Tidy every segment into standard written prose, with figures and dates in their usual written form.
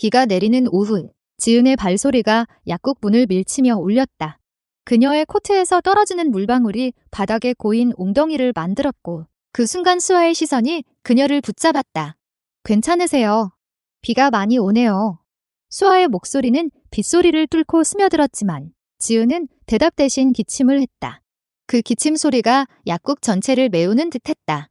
비가 내리는 오후, 지은의 발소리가 약국 문을 밀치며 울렸다. 그녀의 코트에서 떨어지는 물방울이 바닥에 고인 웅덩이를 만들었고 그 순간 수아의 시선이 그녀를 붙잡았다. 괜찮으세요? 비가 많이 오네요. 수아의 목소리는 빗소리를 뚫고 스며들었지만 지은은 대답 대신 기침을 했다. 그 기침 소리가 약국 전체를 메우는 듯했다.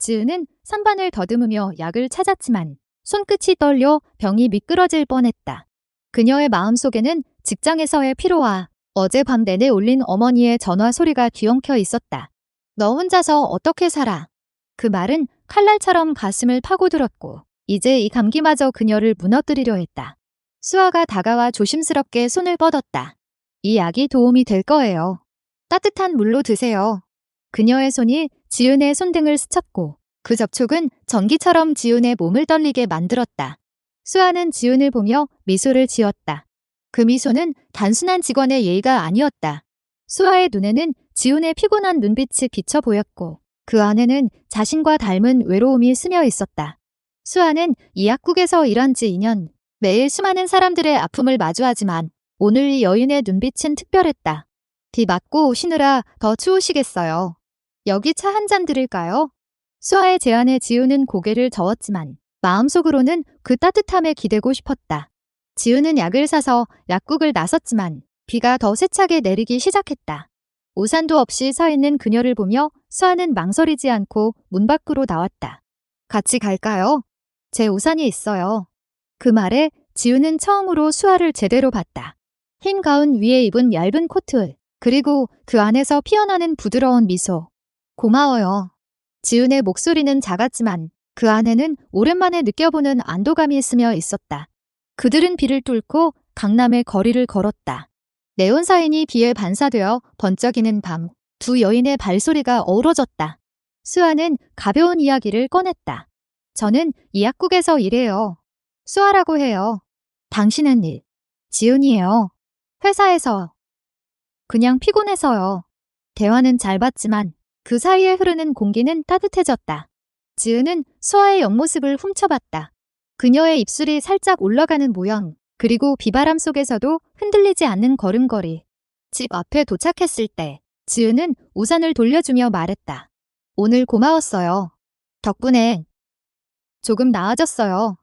지은은 선반을 더듬으며 약을 찾았지만 손끝이 떨려 병이 미끄러질 뻔했다. 그녀의 마음속에는 직장에서의 피로와 어젯밤 내내 울린 어머니의 전화 소리가 뒤엉켜 있었다. 너 혼자서 어떻게 살아? 그 말은 칼날처럼 가슴을 파고들었고 이제 이 감기마저 그녀를 무너뜨리려 했다. 수아가 다가와 조심스럽게 손을 뻗었다. 이 약이 도움이 될 거예요. 따뜻한 물로 드세요. 그녀의 손이 지은의 손등을 스쳤고 그 접촉은 전기처럼 지은의 몸을 떨리게 만들었다. 수아는 지은을 보며 미소를 지었다. 그 미소는 단순한 직원의 예의가 아니었다. 수아의 눈에는 지은의 피곤한 눈빛이 비쳐 보였고 그 안에는 자신과 닮은 외로움이 스며 있었다. 수아는 이 약국에서 일한 지 2년, 매일 수많은 사람들의 아픔을 마주하지만 오늘 이 여인의 눈빛은 특별했다. 비 맞고 오시느라 더 추우시겠어요. 여기 차 한 잔 드릴까요? 수아의 제안에 지은은 고개를 저었지만 마음속으로는 그 따뜻함에 기대고 싶었다. 지은은 약을 사서 약국을 나섰지만 비가 더 세차게 내리기 시작했다. 우산도 없이 서 있는 그녀를 보며 수아는 망설이지 않고 문 밖으로 나왔다. 같이 갈까요? 제 우산이 있어요. 그 말에 지은은 처음으로 수아를 제대로 봤다. 흰 가운 위에 입은 얇은 코트, 그리고 그 안에서 피어나는 부드러운 미소. 고마워요. 지은의 목소리는 작았지만 그 안에는 오랜만에 느껴보는 안도감이 스며 있었다. 그들은 비를 뚫고 강남의 거리를 걸었다. 네온사인이 비에 반사되어 번쩍이는 밤, 두 여인의 발소리가 어우러졌다. 수아는 가벼운 이야기를 꺼냈다. 저는 이 약국에서 일해요. 수아라고 해요. 당신은 일. 지은이에요. 회사에서. 그냥 피곤해서요. 대화는 짧았지만 그 사이에 흐르는 공기는 따뜻해졌다. 지은은 수아의 옆모습을 훔쳐봤다. 그녀의 입술이 살짝 올라가는 모양, 그리고 비바람 속에서도 흔들리지 않는 걸음걸이. 집 앞에 도착했을 때 지은은 우산을 돌려주며 말했다. 오늘 고마웠어요. 덕분에 조금 나아졌어요.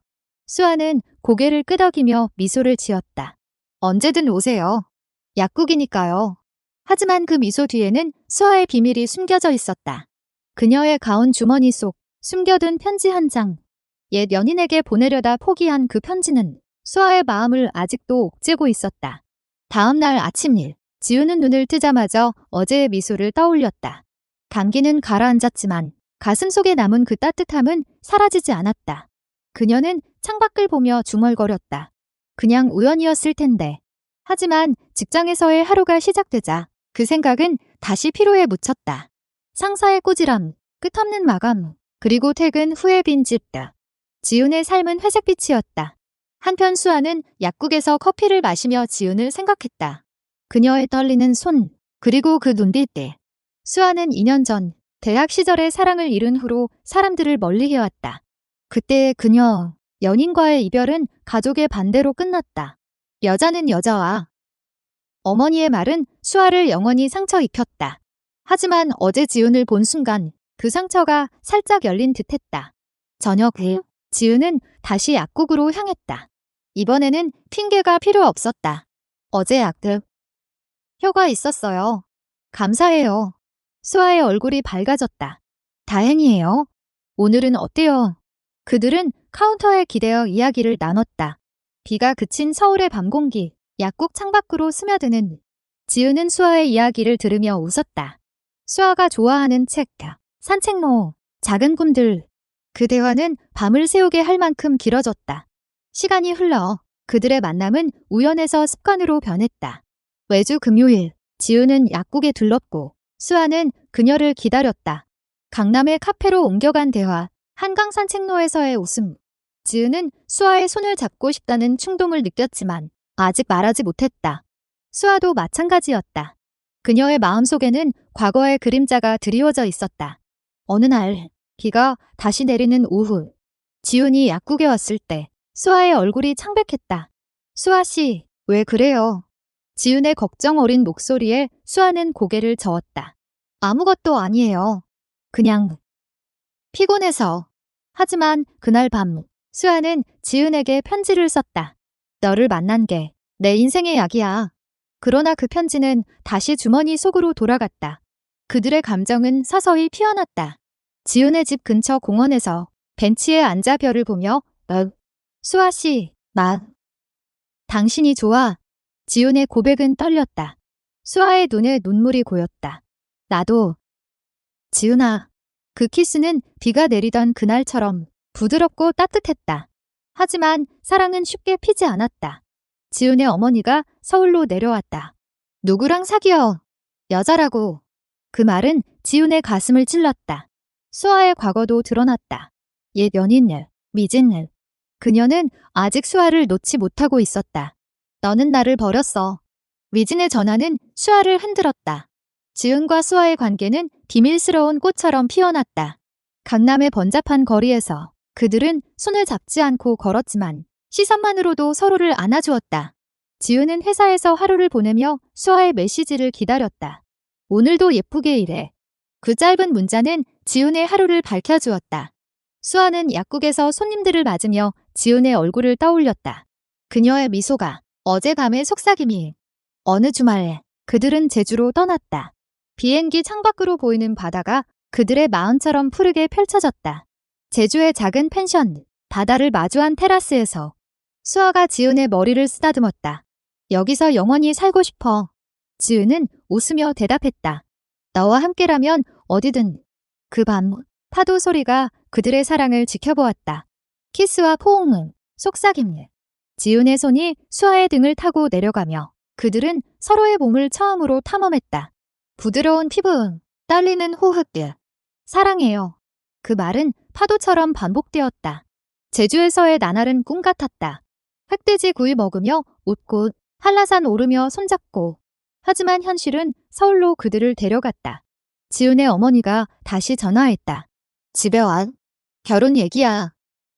수아는 고개를 끄덕이며 미소를 지었다. 언제든 오세요. 약국이니까요. 하지만 그 미소 뒤에는 수아의 비밀이 숨겨져 있었다. 그녀의 가운 주머니 속 숨겨둔 편지 한 장. 옛 연인에게 보내려다 포기한 그 편지는 수아의 마음을 아직도 옥죄고 있었다. 다음 날 아침 일, 지우는 눈을 뜨자마자 어제의 미소를 떠올렸다. 감기는 가라앉았지만 가슴속에 남은 그 따뜻함은 사라지지 않았다. 그녀는 창밖을 보며 중얼거렸다. 그냥 우연이었을 텐데. 하지만 직장에서의 하루가 시작되자 그 생각은 다시 피로에 묻혔다. 상사의 꼬지람, 끝없는 마감, 그리고 퇴근 후의 빈집다. 지은의 삶은 회색빛이었다. 한편 수아는 약국에서 커피를 마시며 지은을 생각했다. 그녀의 떨리는 손, 그리고 그 눈빛들. 수아는 2년 전 대학 시절의 사랑을 잃은 후로 사람들을 멀리해왔다. 그때의 그녀, 연인과의 이별은 가족의 반대로 끝났다. 여자는 여자와. 어머니의 말은 수아를 영원히 상처 입혔다. 하지만 어제 지은을 본 순간 그 상처가 살짝 열린 듯했다. 저녁 후 지은은 다시 약국으로 향했다. 이번에는 핑계가 필요 없었다. 어제 약득. 효과 있었어요. 감사해요. 수아의 얼굴이 밝아졌다. 다행이에요. 오늘은 어때요? 그들은 카운터에 기대어 이야기를 나눴다. 비가 그친 서울의 밤 공기, 약국 창밖으로 스며드는. 지은은 수아의 이야기를 들으며 웃었다. 수아가 좋아하는 책, 산책로, 작은 꿈들. 그 대화는 밤을 새우게 할 만큼 길어졌다. 시간이 흘러 그들의 만남은 우연에서 습관으로 변했다. 매주 금요일, 지은은 약국에 들렀고 수아는 그녀를 기다렸다. 강남의 카페로 옮겨간 대화, 한강 산책로에서의 웃음. 지은은 수아의 손을 잡고 싶다는 충동을 느꼈지만 아직 말하지 못했다. 수아도 마찬가지였다. 그녀의 마음속에는 과거의 그림자가 드리워져 있었다. 어느 날 비가 다시 내리는 오후, 지훈이 약국에 왔을 때 수아의 얼굴이 창백했다. 수아 씨, 왜 그래요? 지은의 걱정 어린 목소리에 수아는 고개를 저었다. 아무것도 아니에요. 그냥 피곤해서. 하지만 그날 밤 수아는 지은에게 편지를 썼다. 너를 만난 게 내 인생의 약이야. 그러나 그 편지는 다시 주머니 속으로 돌아갔다. 그들의 감정은 서서히 피어났다. 지은의 집 근처 공원에서 벤치에 앉아 별을 보며 수아 씨, 당신이 좋아. 지은의 고백은 떨렸다. 수아의 눈에 눈물이 고였다. 나도. 지은아. 그 키스는 비가 내리던 그날처럼 부드럽고 따뜻했다. 하지만 사랑은 쉽게 피지 않았다. 지은의 어머니가 서울로 내려왔다. 누구랑 사귀어? 여자라고. 그 말은 지은의 가슴을 찔렀다. 수아의 과거도 드러났다. 옛 연인을, 미진을. 그녀는 아직 수아를 놓지 못하고 있었다. 너는 나를 버렸어. 미진의 전화는 수아를 흔들었다. 지은과 수아의 관계는 비밀스러운 꽃처럼 피어났다. 강남의 번잡한 거리에서 그들은 손을 잡지 않고 걸었지만 시선만으로도 서로를 안아주었다. 지은은 회사에서 하루를 보내며 수아의 메시지를 기다렸다. 오늘도 예쁘게 일해. 그 짧은 문자는 지은의 하루를 밝혀주었다. 수아는 약국에서 손님들을 맞으며 지은의 얼굴을 떠올렸다. 그녀의 미소가 어젯밤의 속삭임이. 어느 주말에 그들은 제주로 떠났다. 비행기 창밖으로 보이는 바다가 그들의 마음처럼 푸르게 펼쳐졌다. 제주의 작은 펜션, 바다를 마주한 테라스에서 수아가 지은의 머리를 쓰다듬었다. 여기서 영원히 살고 싶어. 지은은 웃으며 대답했다. 너와 함께라면 어디든. 그 밤 파도 소리가 그들의 사랑을 지켜보았다. 키스와 포옹음, 속삭임. 지은의 손이 수아의 등을 타고 내려가며 그들은 서로의 몸을 처음으로 탐험했다. 부드러운 피부, 떨리는 호흡. 사랑해요. 그 말은 파도처럼 반복되었다. 제주에서의 나날은 꿈 같았다. 흑돼지 구이 먹으며 웃고 한라산 오르며 손잡고. 하지만 현실은 서울로 그들을 데려갔다. 지은의 어머니가 다시 전화했다. 집에 와. 결혼 얘기야.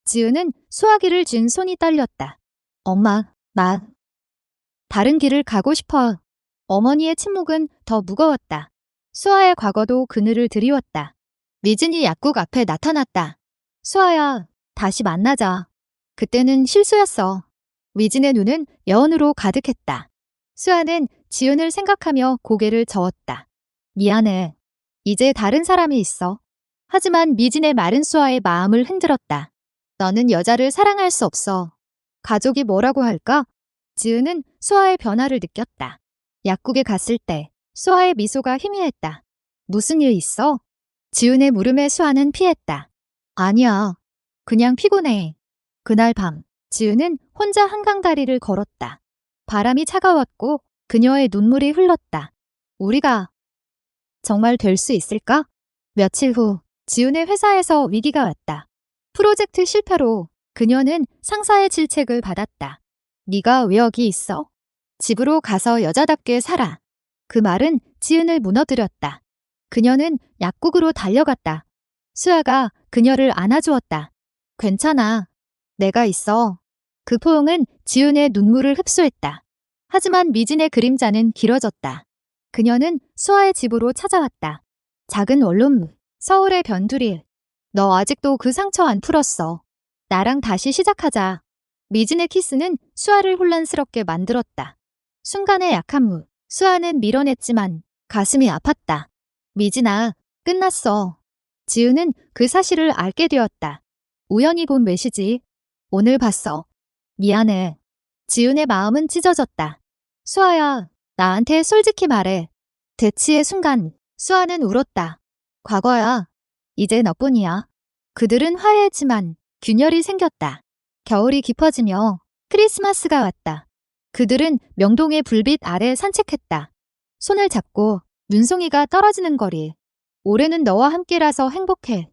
지은은 수화기를 쥔 손이 떨렸다. 엄마, 나 다른 길을 가고 싶어. 어머니의 침묵은 더 무거웠다. 수아의 과거도 그늘을 드리웠다. 미진이 약국 앞에 나타났다. 수아야, 다시 만나자. 그때는 실수였어. 미진의 눈은 여운으로 가득했다. 수아는 지은을 생각하며 고개를 저었다. 미안해. 이제 다른 사람이 있어. 하지만 미진의 마른 수아의 마음을 흔들었다. 너는 여자를 사랑할 수 없어. 가족이 뭐라고 할까? 지은은 수아의 변화를 느꼈다. 약국에 갔을 때 수아의 미소가 희미했다. 무슨 일 있어? 지은의 물음에 수아는 피했다. 아니야. 그냥 피곤해. 그날 밤 지은은 혼자 한강다리를 걸었다. 바람이 차가웠고 그녀의 눈물이 흘렀다. 우리가 정말 될 수 있을까? 며칠 후 지은의 회사에서 위기가 왔다. 프로젝트 실패로 그녀는 상사의 질책을 받았다. 네가 왜 여기 있어? 집으로 가서 여자답게 살아. 그 말은 지은을 무너뜨렸다. 그녀는 약국으로 달려갔다. 수아가 그녀를 안아주었다. 괜찮아. 내가 있어. 그 포옹은 지은의 눈물을 흡수했다. 하지만 미진의 그림자는 길어졌다. 그녀는 수아의 집으로 찾아왔다. 작은 원룸, 서울의 변두리. 너 아직도 그 상처 안 풀었어. 나랑 다시 시작하자. 미진의 키스는 수아를 혼란스럽게 만들었다. 순간의 약한 수아는 밀어냈지만 가슴이 아팠다. 미진아, 끝났어. 지은은 그 사실을 알게 되었다. 우연히 본 메시지. 오늘 봤어. 미안해. 지은의 마음은 찢어졌다. 수아야, 나한테 솔직히 말해. 대치의 순간 수아는 울었다. 과거야. 이제 너뿐이야. 그들은 화해했지만 균열이 생겼다. 겨울이 깊어지며 크리스마스가 왔다. 그들은 명동의 불빛 아래 산책했다. 손을 잡고 눈송이가 떨어지는 거리. 올해는 너와 함께라서 행복해.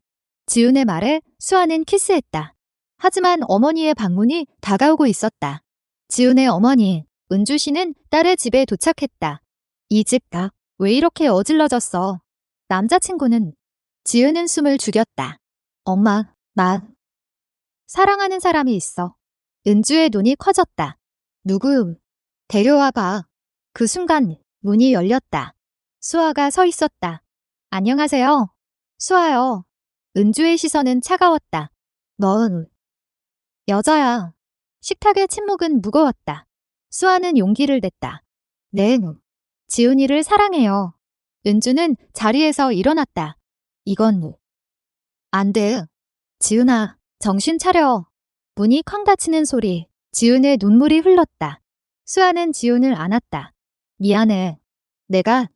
지은의 말에 수아는 키스했다. 하지만 어머니의 방문이 다가오고 있었다. 지은의 어머니, 은주 씨는 딸의 집에 도착했다. 이 집 가. 왜 이렇게 어질러졌어? 남자친구는. 지은은 숨을 죽였다. 엄마, 나 사랑하는 사람이 있어. 은주의 눈이 커졌다. 누구? 데려와봐. 그 순간 문이 열렸다. 수아가 서 있었다. 안녕하세요. 수아요. 은주의 시선은 차가웠다. 넌 여자야. 식탁의 침묵은 무거웠다. 수아는 용기를 냈다. 네. 지훈이를 사랑해요. 은주는 자리에서 일어났다. 이건 안 돼. 지훈아, 정신 차려. 문이 쾅 닫히는 소리. 지훈의 눈물이 흘렀다. 수아는 지훈을 안았다. 미안해. 내가.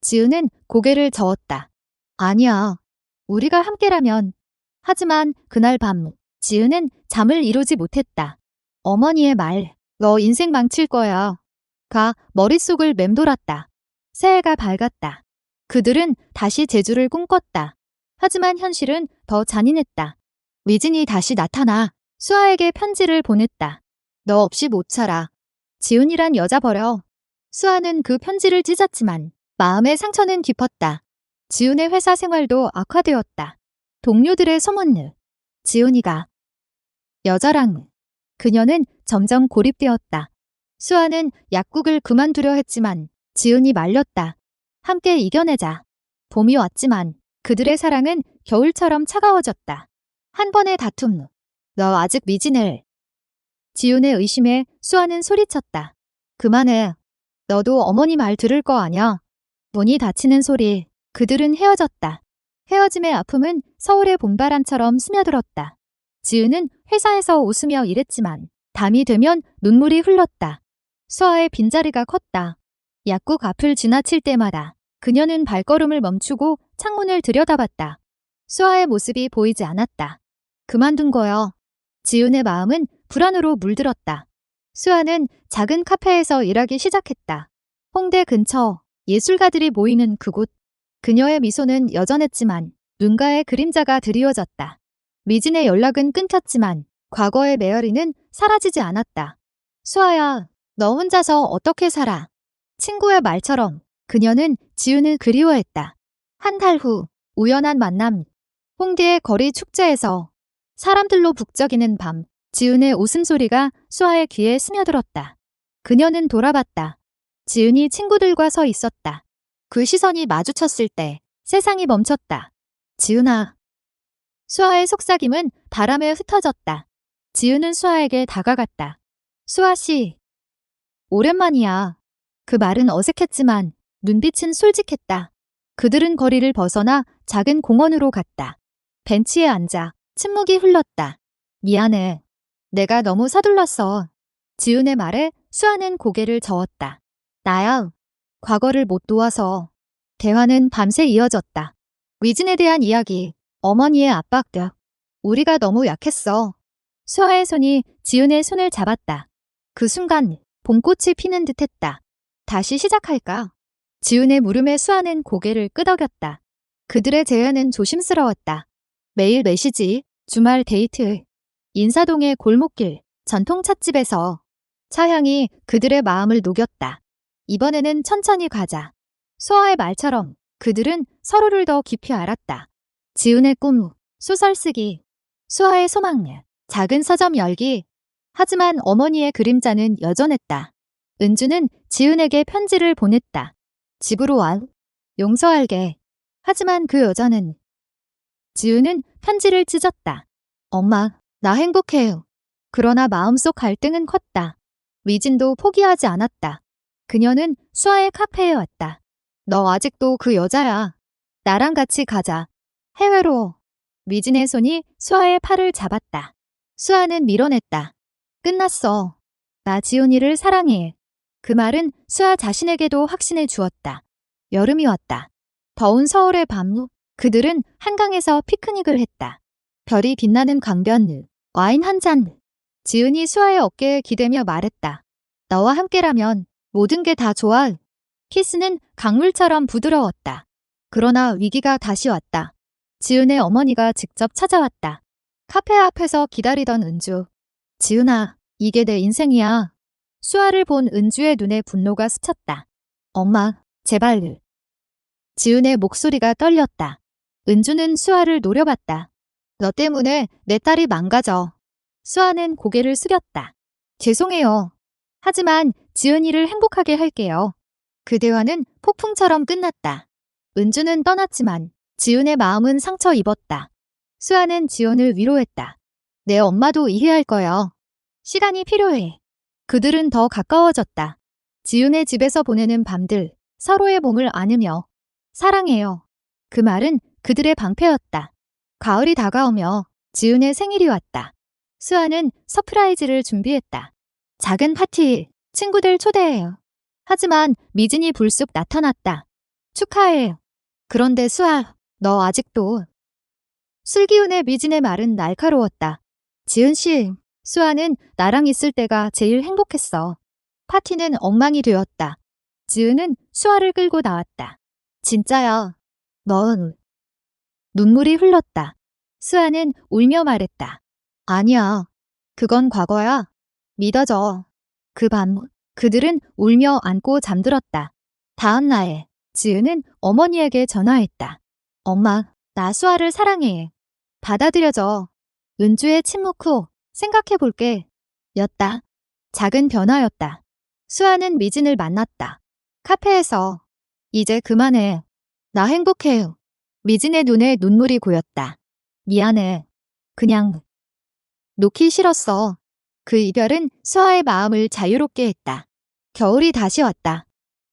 지훈은 고개를 저었다. 아니야. 우리가 함께라면. 하지만 그날 밤 지훈은 잠을 이루지 못했다. 어머니의 말. 너 인생 망칠 거야. 가 머릿속을 맴돌았다. 새해가 밝았다. 그들은 다시 제주를 꿈꿨다. 하지만 현실은 더 잔인했다. 위진이 다시 나타나 수아에게 편지를 보냈다. 너 없이 못 살아. 지훈이란 여자 버려. 수아는 그 편지를 찢었지만 마음의 상처는 깊었다. 지훈의 회사 생활도 악화되었다. 동료들의 소문. 지훈이가 여자랑. 그녀는 점점 고립되었다. 수아는 약국을 그만두려 했지만 지훈이 말렸다. 함께 이겨내자. 봄이 왔지만 그들의 사랑은 겨울처럼 차가워졌다. 한 번의 다툼. 너 아직 미진을. 지훈의 의심에 수아는 소리쳤다. 그만해. 너도 어머니 말 들을 거 아냐. 문이 닫히는 소리. 그들은 헤어졌다. 헤어짐의 아픔은 서울의 봄바람처럼 스며들었다. 지은은 회사에서 웃으며 일했지만 밤이 되면 눈물이 흘렀다. 수아의 빈자리가 컸다. 약국 앞을 지나칠 때마다 그녀는 발걸음을 멈추고 창문을 들여다봤다. 수아의 모습이 보이지 않았다. 그만둔 거요. 지은의 마음은 불안으로 물들었다. 수아는 작은 카페에서 일하기 시작했다. 홍대 근처 예술가들이 모이는 그곳. 그녀의 미소는 여전했지만 눈가에 그림자가 드리워졌다. 미진의 연락은 끊겼지만 과거의 메어리는 사라지지 않았다. 수아야, 너 혼자서 어떻게 살아? 친구의 말처럼 그녀는 지훈을 그리워했다. 한 달 후 우연한 만남. 홍대의 거리 축제에서 사람들로 북적이는 밤. 지훈의 웃음소리가 수아의 귀에 스며들었다. 그녀는 돌아봤다. 지훈이 친구들과 서 있었다. 그 시선이 마주쳤을 때 세상이 멈췄다. 지훈아. 수아의 속삭임은 바람에 흩어졌다. 지훈은 수아에게 다가갔다. 수아씨. 오랜만이야. 그 말은 어색했지만 눈빛은 솔직했다. 그들은 거리를 벗어나 작은 공원으로 갔다. 벤치에 앉아 침묵이 흘렀다. 미안해. 내가 너무 서둘렀어. 지훈의 말에 수아는 고개를 저었다. 나야. 과거를 못 도와서. 대화는 밤새 이어졌다. 위진에 대한 이야기, 어머니의 압박들. 우리가 너무 약했어. 수아의 손이 지훈의 손을 잡았다. 그 순간 봄꽃이 피는 듯했다. 다시 시작할까? 지훈의 물음에 수아는 고개를 끄덕였다. 그들의 제안은 조심스러웠다. 매일 메시지, 주말 데이트, 인사동의 골목길, 전통 찻집에서 차향이 그들의 마음을 녹였다. 이번에는 천천히 가자. 수아의 말처럼 그들은 서로를 더 깊이 알았다. 지훈의 꿈, 소설 쓰기, 수아의 소망, 작은 서점 열기. 하지만 어머니의 그림자는 여전했다. 은주는 지훈에게 편지를 보냈다. 집으로 와. 용서할게. 하지만 그 여자는. 지훈은 편지를 찢었다. 엄마, 나 행복해요. 그러나 마음속 갈등은 컸다. 위진도 포기하지 않았다. 그녀는 수아의 카페에 왔다. 너 아직도 그 여자야. 나랑 같이 가자. 해외로. 위진의 손이 수아의 팔을 잡았다. 수아는 밀어냈다. 끝났어. 나 지훈이를 사랑해. 그 말은 수아 자신에게도 확신을 주었다. 여름이 왔다. 더운 서울의 밤, 그들은 한강에서 피크닉을 했다. 별이 빛나는 강변, 와인 한 잔. 지훈이 수아의 어깨에 기대며 말했다. 너와 함께라면 모든 게 다 좋아. 키스는 강물처럼 부드러웠다. 그러나 위기가 다시 왔다. 지훈의 어머니가 직접 찾아왔다. 카페 앞에서 기다리던 은주. 지훈아, 이게 내 인생이야. 수아를 본 은주의 눈에 분노가 스쳤다. 엄마, 제발. 지훈의 목소리가 떨렸다. 은주는 수아를 노려봤다. 너 때문에 내 딸이 망가져. 수아는 고개를 숙였다. 죄송해요. 하지만 지은이를 행복하게 할게요. 그 대화는 폭풍처럼 끝났다. 은주는 떠났지만 지은의 마음은 상처 입었다. 수아는 지은을 위로했다. 내 엄마도 이해할 거야. 시간이 필요해. 그들은 더 가까워졌다. 지은의 집에서 보내는 밤들, 서로의 몸을 안으며 사랑해요. 그 말은 그들의 방패였다. 가을이 다가오며 지은의 생일이 왔다. 수아는 서프라이즈를 준비했다. 작은 파티, 친구들 초대해요. 하지만 미진이 불쑥 나타났다. 축하해. 그런데 수아, 너 아직도. 슬기운의 미진의 말은 날카로웠다. 지은 씨, 수아는 나랑 있을 때가 제일 행복했어. 파티는 엉망이 되었다. 지은은 수아를 끌고 나왔다. 진짜야. 넌. 눈물이 흘렀다. 수아는 울며 말했다. 아니야. 그건 과거야. 믿어줘. 그 밤, 그들은 울며 안고 잠들었다. 다음 날, 지은은 어머니에게 전화했다. 엄마, 나 수아를 사랑해. 받아들여줘. 은주의 침묵 후 생각해볼게. 였다. 작은 변화였다. 수아는 미진을 만났다. 카페에서. 이제 그만해. 나 행복해. 미진의 눈에 눈물이 고였다. 미안해. 그냥 놓기 싫었어. 그 이별은 수아의 마음을 자유롭게 했다. 겨울이 다시 왔다.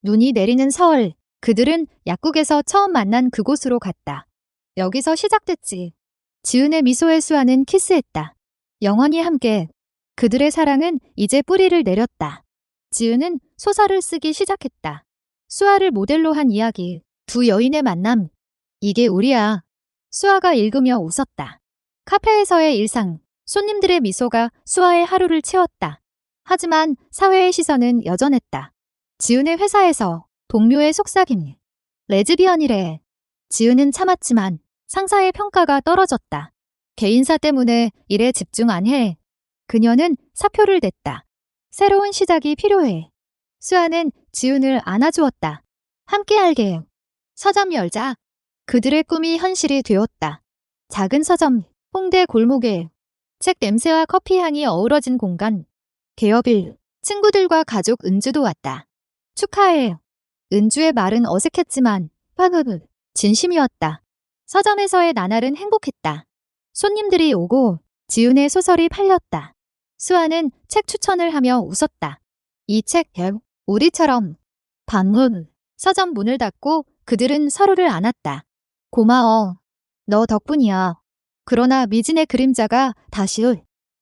눈이 내리는 서울. 그들은 약국에서 처음 만난 그곳으로 갔다. 여기서 시작됐지. 지은의 미소에 수아는 키스했다. 영원히 함께. 그들의 사랑은 이제 뿌리를 내렸다. 지은은 소설을 쓰기 시작했다. 수아를 모델로 한 이야기. 두 여인의 만남. 이게 우리야. 수아가 읽으며 웃었다. 카페에서의 일상. 손님들의 미소가 수아의 하루를 채웠다. 하지만 사회의 시선은 여전했다. 지은의 회사에서 동료의 속삭임. 레즈비언이래. 지은은 참았지만 상사의 평가가 떨어졌다. 개인사 때문에 일에 집중 안 해. 그녀는 사표를 냈다. 새로운 시작이 필요해. 수아는 지은을 안아주었다. 함께 알게. 서점 열자. 그들의 꿈이 현실이 되었다. 작은 서점, 홍대 골목에 책 냄새와 커피 향이 어우러진 공간. 개업일, 친구들과 가족 은주도 왔다. 축하해. 은주의 말은 어색했지만 파흐흐 진심이었다. 서점에서의 나날은 행복했다. 손님들이 오고 지은의 소설이 팔렸다. 수아는 책 추천을 하며 웃었다. 이 책, 우리처럼. 방문. 서점 문을 닫고 그들은 서로를 안았다. 고마워. 너 덕분이야. 그러나 미진의 그림자가 다시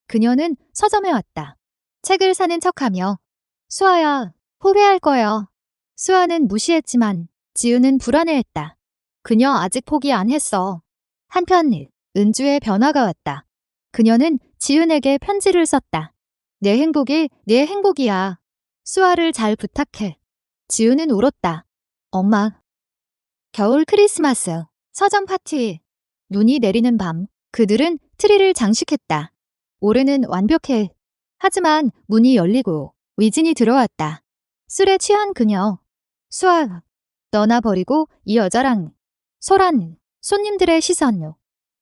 그녀는 서점에 왔다. 책을 사는 척하며 수아야, 후회할 거야. 수아는 무시했지만 지은은 불안해했다. 그녀 아직 포기 안 했어. 한편 은주의 변화가 왔다. 그녀는 지은에게 편지를 썼다. 내 행복이 네 행복이야. 수아를 잘 부탁해. 지은은 울었다. 엄마. 겨울 크리스마스, 서점 파티. 눈이 내리는 밤, 그들은 트리를 장식했다. 올해는 완벽해. 하지만 문이 열리고 위진이 들어왔다. 술에 취한 그녀. 수아, 너나 버리고 이 여자랑. 소란, 손님들의 시선.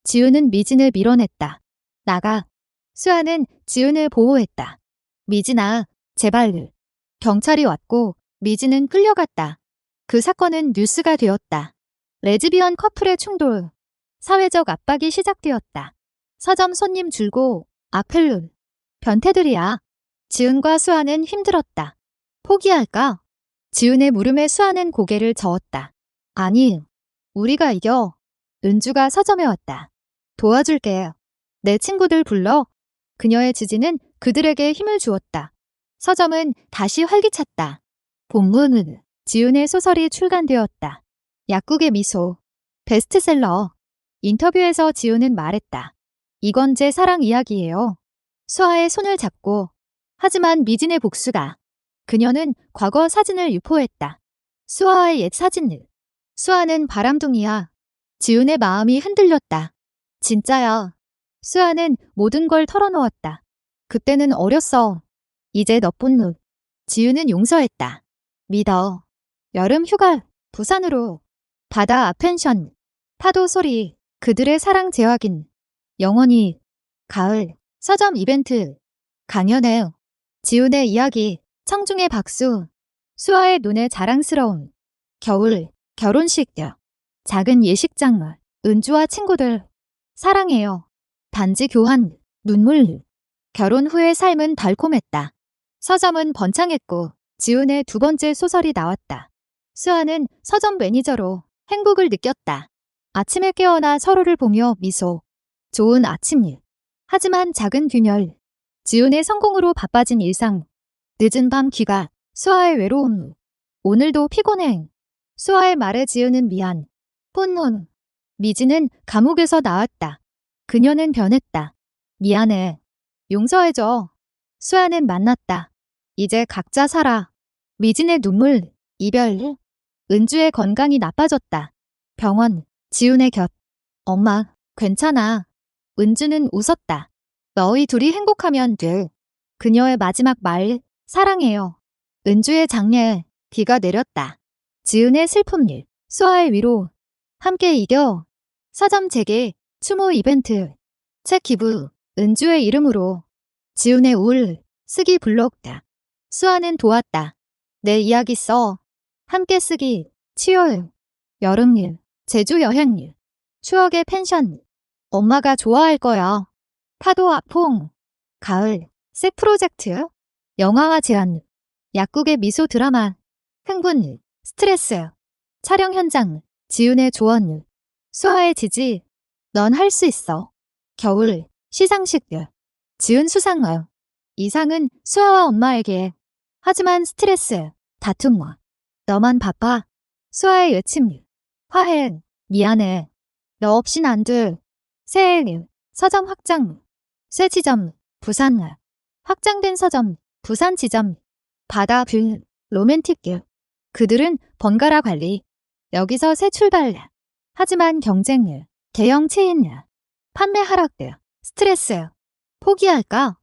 지은은 미진을 밀어냈다. 나가. 수아는 지은을 보호했다. 미진아, 제발. 경찰이 왔고 미진은 끌려갔다. 그 사건은 뉴스가 되었다. 레즈비언 커플의 충돌. 사회적 압박이 시작되었다. 서점 손님 줄고 악플. 변태들이야. 지은과 수아는 힘들었다. 포기할까? 지은의 물음에 수아는 고개를 저었다. 아니, 우리가 이겨. 은주가 서점에 왔다. 도와줄게. 내 친구들 불러. 그녀의 지지는 그들에게 힘을 주었다. 서점은 다시 활기찼다. 본문은 지은의 소설이 출간되었다. 약국의 미소. 베스트셀러. 인터뷰에서 지은은 말했다. 이건 제 사랑 이야기예요. 수아의 손을 잡고. 하지만 미진의 복수가. 그녀는 과거 사진을 유포했다. 수아의 옛 사진을. 수아는 바람둥이야. 지은의 마음이 흔들렸다. 진짜야. 수아는 모든 걸 털어놓았다. 그때는 어렸어. 이제 너뿐. 지은은 용서했다. 믿어. 여름 휴가, 부산으로. 바다 앞 펜션. 파도 소리, 그들의 사랑 재확인. 영원히. 가을, 서점 이벤트. 강연회. 지훈의 이야기. 청중의 박수. 수아의 눈에 자랑스러움. 겨울. 결혼식. 작은 예식장. 은주와 친구들. 사랑해요. 반지 교환. 눈물. 결혼 후의 삶은 달콤했다. 서점은 번창했고 지훈의 두 번째 소설이 나왔다. 수아는 서점 매니저로 행복을 느꼈다. 아침에 깨어나 서로를 보며 미소. 좋은 아침일. 하지만 작은 균열. 지훈의 성공으로 바빠진 일상. 늦은 밤 귀가. 수아의 외로움. 오늘도 피곤해. 수아의 말에 지훈은 미안. 폰혼. 미지는 감옥에서 나왔다. 그녀는 변했다. 미안해. 용서해줘. 수아는 만났다. 이제 각자 살아. 미진의 눈물. 이별. 은주의 건강이 나빠졌다. 병원. 지훈의 곁. 엄마, 괜찮아. 은주는 웃었다. 너희 둘이 행복하면 돼. 그녀의 마지막 말. 사랑해요. 은주의 장례. 비가 내렸다. 지훈의 슬픔일. 수아의 위로. 함께 이겨. 서점 재개. 추모 이벤트. 책 기부. 은주의 이름으로. 지훈의 우울. 쓰기 블록. 수아는 도왔다. 내 이야기 써. 함께 쓰기. 치열. 여름일. 제주 여행일. 추억의 펜션. 엄마가 좋아할 거야. 파도 아퐁. 가을. 색 프로젝트. 영화와 제안. 약국의 미소 드라마. 흥분. 스트레스. 촬영 현장. 지훈의 조언. 수아의 지지. 넌 할 수 있어. 겨울. 시상식. 지훈 수상화. 이상은 수아와 엄마에게. 하지만 스트레스. 다툼. 너만 바빠. 수아의 외침. 화해. 미안해. 너 없인 안 돼. 새해. 서점 확장. 새 지점. 부산. 확장된 서점. 부산 지점. 바다 뷰. 로맨틱. 그들은 번갈아 관리. 여기서 새 출발. 하지만 경쟁. 대형 체인. 판매 하락. 스트레스. 포기할까?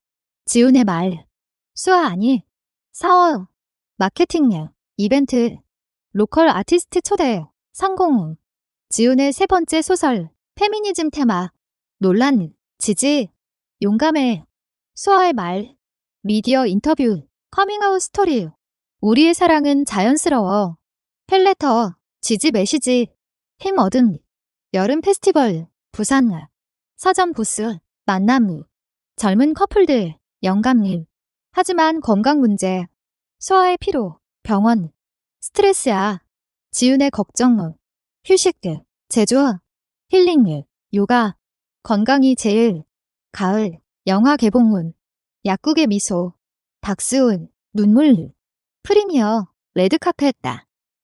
지훈의 말. 수아 아니. 사어. 마케팅. 이벤트. 로컬 아티스트 초대. 성공. 지훈의 세 번째 소설. 페미니즘 테마. 논란. 지지. 용감해. 수아의 말. 미디어 인터뷰. 커밍아웃 스토리. 우리의 사랑은 자연스러워. 펠레터. 지지 메시지. 힘 얻음. 여름 페스티벌. 부산. 서점 부스. 만남. 젊은 커플들. 영감님. 하지만 건강 문제. 수아의 피로. 병원. 스트레스야. 지훈의 걱정. 휴식. 제조. 힐링. 요가. 건강이 제일. 가을. 영화 개봉문. 약국의 미소. 박수훈. 눈물. 프리미어. 레드카펫.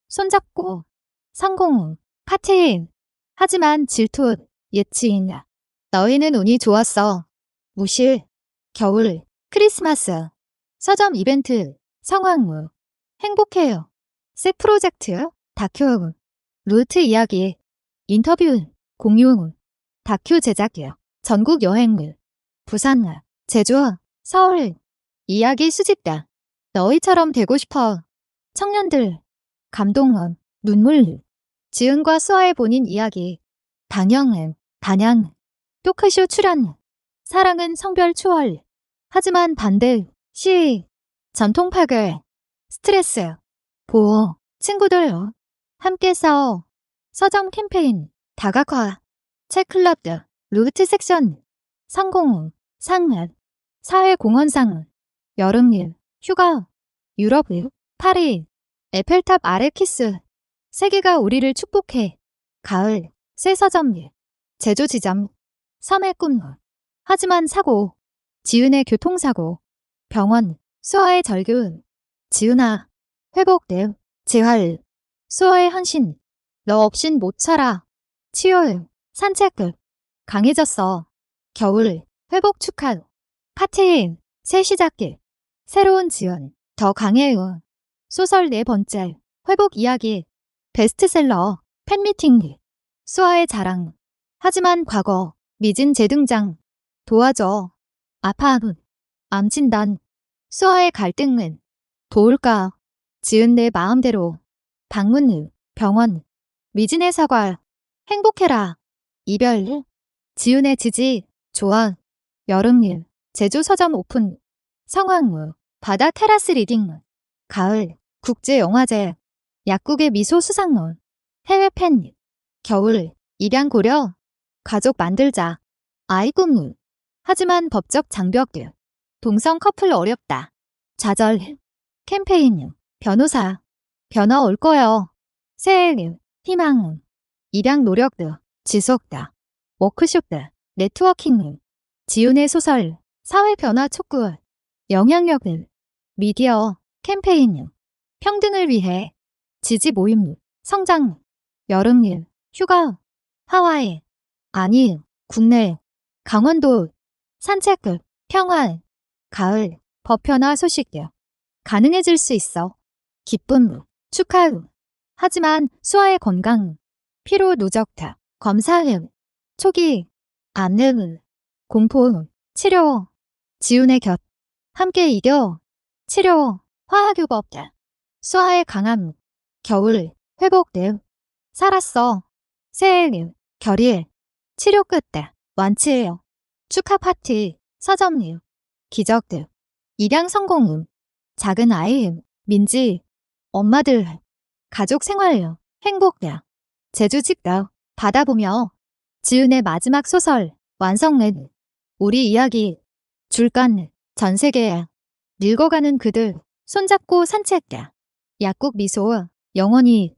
손잡고. 성공. 파티인. 하지만 질투. 예치인. 너희는 운이 좋았어. 무실. 겨울. 크리스마스. 서점 이벤트. 성황. 행복해요. 색 프로젝트. 다큐. 루트 이야기. 인터뷰. 공유. 다큐 제작. 전국 여행. 부산. 제주. 서울. 이야기 수집다. 너희처럼 되고 싶어. 청년들. 감동. 눈물. 지은과 수아의 본인 이야기. 단양. 단양. 토크쇼 출연. 사랑은 성별 초월. 하지만 반대. 시. 전통 파괴. 스트레스. 보호. 친구들. 함께 싸워. 서점 캠페인. 다각화. 책 클럽. 루트 섹션. 성공. 상. 사회공헌상. 여름일. 휴가. 유럽. 파리. 에펠탑 아래 키스. 세계가 우리를 축복해. 가을. 새 서점. 제조 지점. 섬의 꿈. 하지만 사고. 지은의 교통사고. 병원. 수아의 절규. 지은아. 회복. 재활. 수아의 헌신. 너 없인 못 살아. 치열. 산책. 강해졌어. 겨울. 회복 축하. 파티인. 새 시작길. 새로운 지연. 더 강해요. 소설 네 번째. 회복 이야기. 베스트셀러. 팬미팅. 수아의 자랑. 하지만 과거. 미진 재등장. 도와줘. 아파함. 암진단. 수아의 갈등은. 도울까. 지은 내 마음대로. 방문. 병원. 미진의 사과. 행복해라. 이별. 지은의 지지. 좋아. 여름일. 제주 서점 오픈. 성황루. 바다 테라스 리딩. 가을. 국제영화제. 약국의 미소 수상론. 해외 팬. 겨울. 입양 고려. 가족 만들자. 아이 꿈. 하지만 법적 장벽. 동성 커플 어렵다. 좌절. 캠페인. 변호사. 변화 올 거요. 새해. 희망. 입양 노력. 지속다. 워크숍. 네트워킹. 지훈의 소설. 사회 변화 촉구. 영향력. 미디어. 캠페인. 평등을 위해. 지지 모임. 성장. 여름. 휴가. 하와이. 아니. 국내. 강원도. 산책. 평화. 가을. 법변화 소식. 가능해질 수 있어. 기쁨. 축하. 하지만 수아의 건강. 피로 누적. 검사. 초기. 안능. 공포. 치료. 지훈의 곁. 함께 이겨. 치료. 화학요법. 수아의 강함. 겨울. 회복. 살았어. 새해. 결일. 치료 끝. 완치해요. 축하 파티. 서점. 기적. 입양 성공. 작은 아이. 민지. 엄마들. 가족 생활. 행복. 제주 직다. 바다 보며. 지은의 마지막 소설. 완성. 우리 이야기. 줄간. 전 세계. 늙어가는 그들. 손잡고 산책. 약국 미소. 영원히.